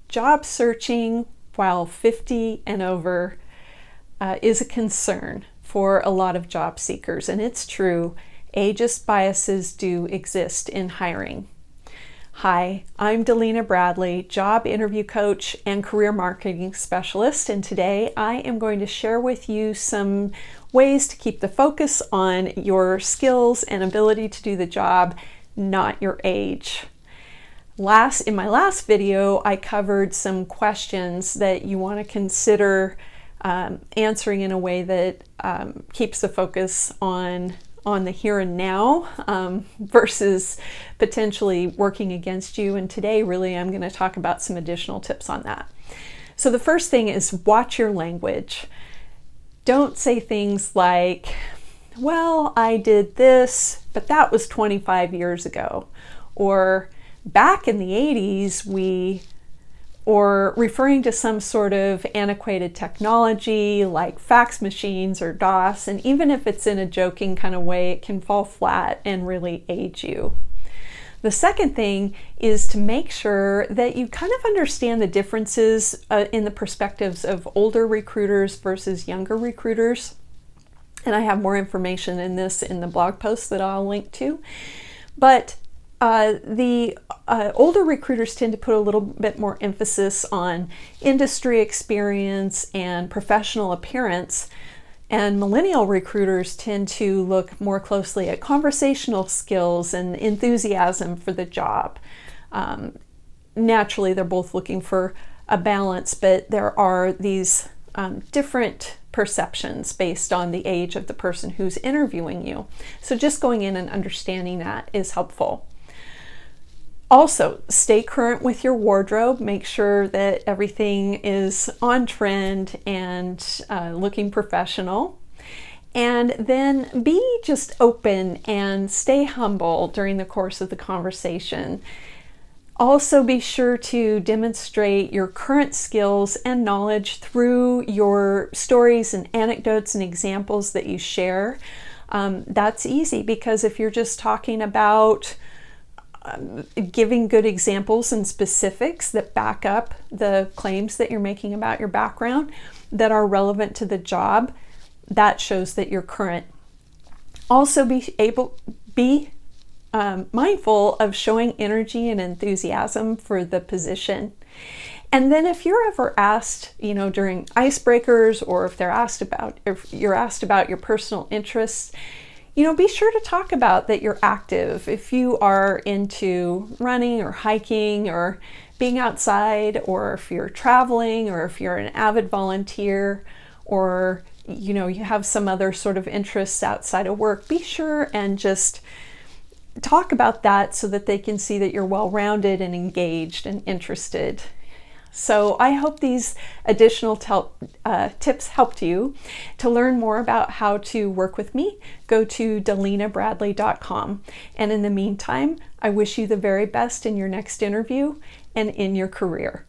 job searching while 50 and over is a concern for a lot of job seekers, and it's true. Ageist biases do exist in hiring. Hi, I'm Delina Bradley, job interview coach and career marketing specialist, and today I am going to share with you some ways to keep the focus on your skills and ability to do the job, not your age. In my last video, I covered some questions that you want to consider answering in a way that keeps the focus on the here and now versus potentially working against you. And today, really, I'm going to talk about some additional tips on that. So the first thing is watch your language. Don't say things like, well, I did this, but that was 25 years ago. Or back in the 80s, or referring to some sort of antiquated technology like fax machines or DOS, and even if it's in a joking kind of way, it can fall flat and really age you. The second thing is to make sure that you kind of understand the differences in the perspectives of older recruiters versus younger recruiters. And I have more information in this in the blog post that I'll link to. But the older recruiters tend to put a little bit more emphasis on industry experience and professional appearance, and millennial recruiters tend to look more closely at conversational skills and enthusiasm for the job. Naturally, they're both looking for a balance, but there are these different perceptions based on the age of the person who's interviewing you. So just going in and understanding that is helpful. Also, stay current with your wardrobe. Make sure that everything is on trend and looking professional. And then be just open and stay humble during the course of the conversation. Also, be sure to demonstrate your current skills and knowledge through your stories and anecdotes and examples that you share. That's easy because if you're just talking about giving good examples and specifics that back up the claims that you're making about your background that are relevant to the job, that shows that you're current. Also, be mindful of showing energy and enthusiasm for the position. And then if you're ever asked, during icebreakers, or if you're asked about your personal interests, be sure to talk about that you're active. If you are into running or hiking or being outside, or if you're traveling, or if you're an avid volunteer, or you have some other sort of interests outside of work, be sure and just talk about that so that they can see that you're well-rounded and engaged and interested. So I hope these additional tips helped you. To learn more about how to work with me, go to delinabradley.com. And in the meantime, I wish you the very best in your next interview and in your career.